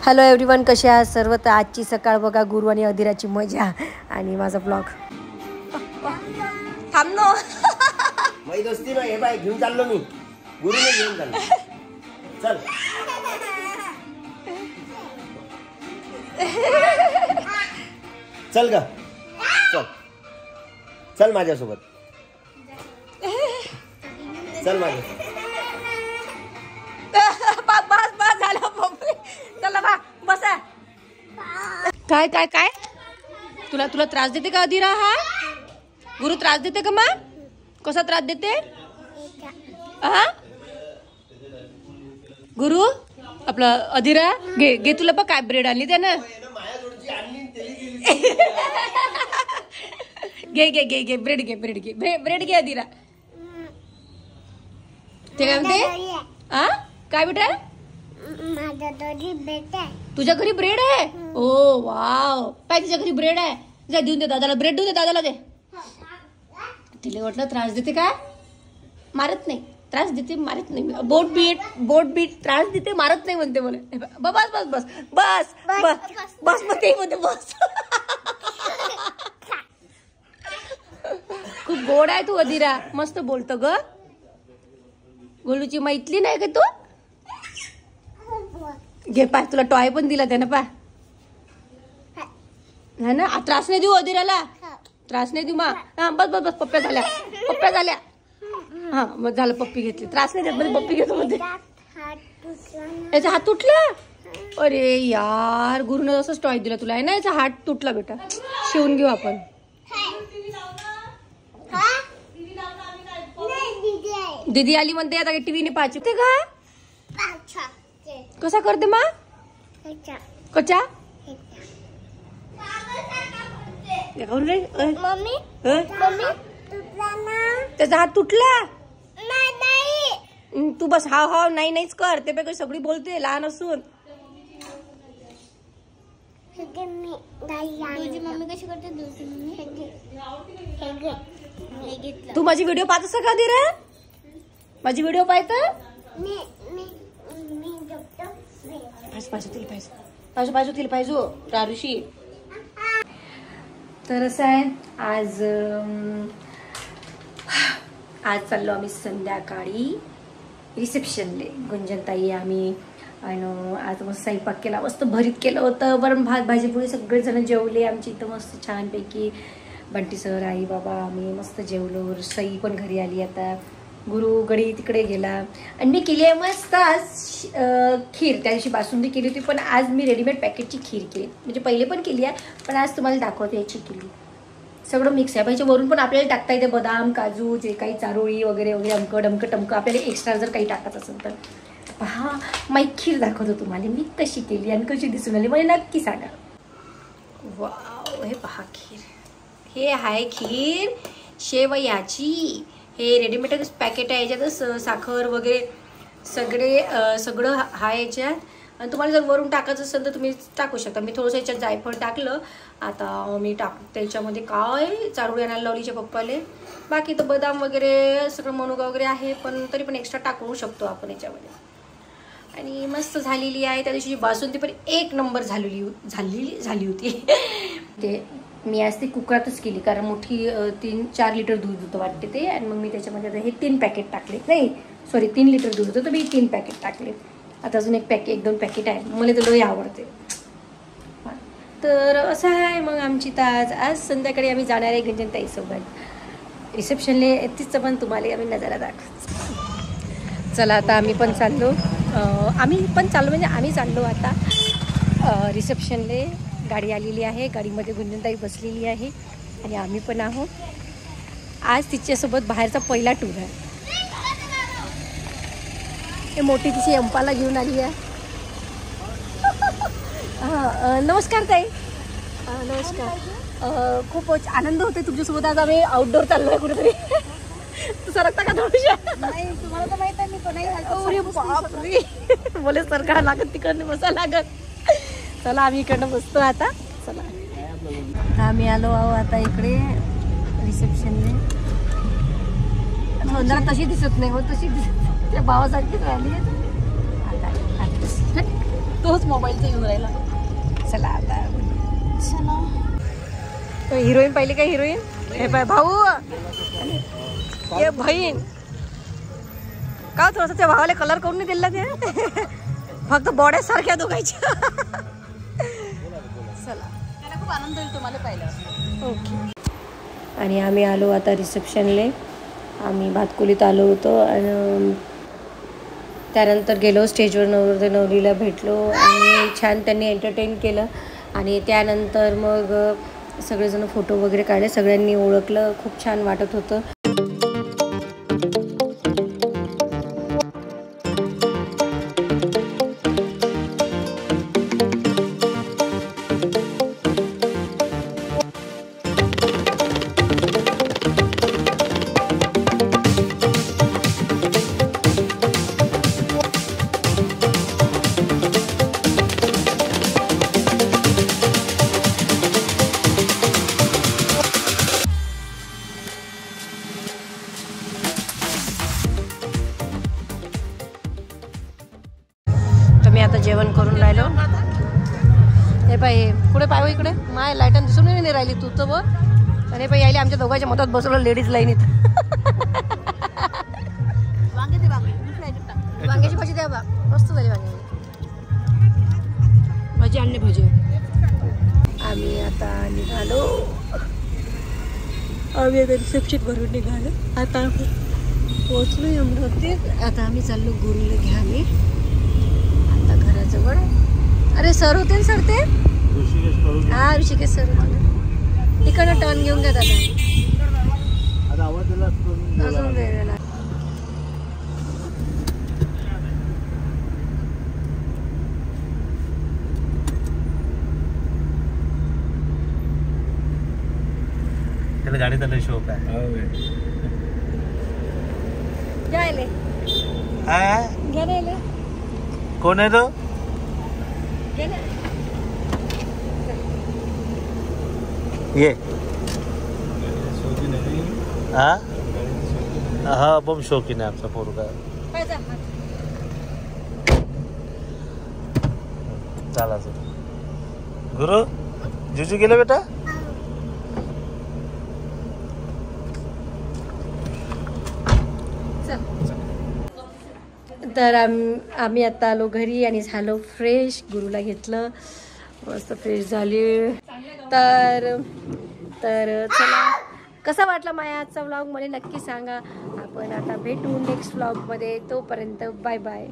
Hello everyone, कसे आहात सर्व? तर आजची सकाळ बघा, गुरु आणि अधीराची मजा आणि माझा ब्लॉग. थांब नो माझी दोस्ती नाही हे बाय, घेऊन चाललो मी, गुरुने घेऊन चाललो. चल चल ग, चल चल माझ्यासोबत, चल माझ्यासोबत. बस बस झालं पप्पी. चला बा बसा. काय काय काय तुला तुला त्रास देते का अधीरा? हा गुरु त्रास देते का? मा कसा त्रास देते? हा गुरु आपला अधीरा घे घे, तुला बघ काय ब्रेड आणली त्यानं. घे घे घे घे ब्रेड घे, ब्रेड घे, ब्रेड घे अधीरा. ते काय म्हणते? हा काय बेटा? तुझ्या घरी ब्रेड आहे? ओ वाव, काय तुझ्या घरी ब्रेड आहे? जा देऊन दे दादाला, ब्रेड देऊन दे दादाला दे. तिला वाटलं त्रास देते काय? मारत नाही, त्रास देते मारत नाही. बोट बीट त्रास देते मारत नाही म्हणते मला. बस बस बस बस बस बस मग ते म्हणते बस. खूप गोड आहे तू अधीरा, मस्त बोलतो ग. गोलूची मैत्रीण नाही का तू? घे पाय, तुला टॉय पण दिला त्यानं पाय. है ना? त्रास नाही देऊ अधीराला, त्रास नाही देऊ. मा हा बस बस बस, पप्प्या झाल्या, पप्प्या झाल्या. हा मग झालं, पप्पी घेतली. त्रास नाही देत मध्ये, पप्पी घेतो मध्ये. याचा हात तुटला? अरे यार, गुरुनं असंच टॉय दिला तुला आहे ना. याचा हात तुटला बेटा, शिवून घेऊ आपण. दीदी आली म्हणते आता टीव्हीने पाहायची ते का? कसा करते मा? कचा त्याचा हात तुटला? तू बस हाव हाव नाही नाहीच कर. ते बघ सगळी बोलते लहान असून. मम्मी कशी करते? तू माझी व्हिडिओ पाहतस का अधीरा? माझी व्हिडिओ पाहत? पाहिजे पाहिजे रारुशी. तर असं आहे, आज चाललो आम्ही संध्याकाळी रिसेप्शनले. गुंजनताई आम्ही आणि आज मस्त स्वयंपाक केला, मस्त भरीत केलं होतं. वरण भात भाजी पोळी सगळेजण जेवले आमची इथं मस्त छानपैकी. बंटी सर, आई बाबा, आम्ही मस्त जेवलो. सई पण घरी आली आता. गुरु गडी तिकडे गेला आणि मी केली आहे मस्त आज खीर. त्या दिवशी बासुंदी केली होती, पण आज मी रेडीमेड पॅकेटची खीर केली. म्हणजे पहिले पण केली आहे, पण आज तुम्हाला दाखवते याची केली. सगळं मिक्स आहे पाहिजे. वरून पण आपल्याला टाकता येते बदाम, काजू, जे काही चारोळी वगैरे वगैरे, अमकं डमकं टमकं आपल्याला एक्स्ट्रा जर काही टाकायचं असेल तर. पहा माई खीर दाखवतो तुम्हाला मी कशी केली आणि कशी दिसून आली, मला नक्की सांगा. वाव, हे पहा खीर. हे आहे खीर शेवयाची. हे रेडीमेडच पॅकेट आहे, याच्यातच साखर वगैरे सगळं आहे याच्यात. आणि तुम्हाला जर वरून टाकायचं असेल तर तुम्ही टाकू शकता. मी थोडंसं याच्यात जायफळ टाकलं. आता मी त्याच्यामध्ये काय चारोळी आणायला लावलीच्या पप्पाले. बाकी तर बदाम वगैरे सगळं मनुका वगैरे आहे, पण तरी पण एक्स्ट्रा टाकू शकतो आपण याच्यामध्ये. आणि मस्त झालेली आहे. त्या दिवशी बासुंदी पण एक नंबर झाली होती. ते मी आज ती कुकरातच केली, कारण मोठी 3-4 लिटर दूध होतं वाटते ते. आणि मग मी त्याच्यामध्ये आता हे 3 पॅकेट टाकले. नाही सॉरी, 3 लिटर दूध होतं तर मी 3 पॅकेट टाकले. आता अजून 1-2 पॅकेट आहे. मला तर लई आवडते. तर असं आहे मग आमची. तर आज संध्याकाळी आम्ही जाणार आहे गंजनताईसोबत रिसेप्शनले. तिचं पण तुम्हाला आम्ही नजारा दाखवतो. चला आता आम्ही पण चाललो म्हणजे आम्ही चाललो आता रिसेप्शनले. गाडी आलेली आहे, गाडीमध्ये गुंजनताई बसलेली आहे आणि आम्ही पण आहोत. आज तिच्यासोबत बाहेरचा पहिला टूर आहे. हे मोठी तिची अंपाला घेऊन आली आहे. नमस्कार ताई. नमस्कार. खूप आनंद होते तुमच्यासोबत. आज आम्ही आउटडोर चाललो आहे कुठेतरी. तू सरकता का थोडीशा? तुम्हाला तर माहित आहे मी कोणाही बापरे, बोले सरकार लागत, तिकडनं बसा लागत. चला आम्ही इकडनं बसतो आता. चला आम्ही आलो आहो आता इकडे रिसेप्शनने. जरा तशी दिसत नाही हो, तशी त्या भावासारखीच राहिली. तोच मोबाईलचा येऊन राहिला. चला आता चला. हिरोईन पाहिली का हिरोईन? हे पाय भाऊ ये बहीण का थोडस त्या भावाला कलर करून नाही दिला ते फक्त बॉड्या सारख्या दोघायच्या. चला त्याला खूप आनंद होईल तुम्हाला पाहिलं. ओके आणि आम्ही आलो आता रिसेप्शनले. आम्ही भातकुलीत आलो होतो आणि त्यानंतर गेलो स्टेजवर नवरदेव नवरीला भेटलो आणि छान त्यांनी एंटरटेन केलं. आणि त्यानंतर मग सगळेजण फोटो वगैरे काढले. सगळ्यांनी ओळखलं. खूप छान वाटत होतं. मी आता जेवण करून राहिलो. हे पाय कुठे पाय इकडे माय लाईटन दिसून नाही राहिली तू तर बघ. आणि पाय यायला आमच्या दोघांच्या मधात बसवलं लेडीज लाईनीत. वांग्याची भाजी द्या बा मस्त झाली. भाजी आणली भाजी. आम्ही आता निघालो. आम्ही आता रिसेप्शन भरून निघालो. आता पोहोचलो अमरावतीत. आता आम्ही चाललो गुरुला घ्यायला. घराजवळ. अरे सर होते सर ते हा ऋषिकेश सर होते. इकडनं टर्न घेऊन घ्या दादा. अजून वेगळा त्याला गाडीचा लय शौक आहे. घ्यायले घ्यायले. कोण आहे तो? ये हा बम शौकीन आहे आमचा पोरगा. चला गुरु जुजू गेले बेटा. तर आम्ही आता आलो घरी आणि झालो फ्रेश. गुरुला घेतलं मस्त फ्रेश झाली. तर चला कसा वाटला माझ्या आजचा व्लॉग मला नक्की सांगा. आपण आता भेटू नेक्स्ट व्लॉगमध्ये. तोपर्यंत बाय बाय.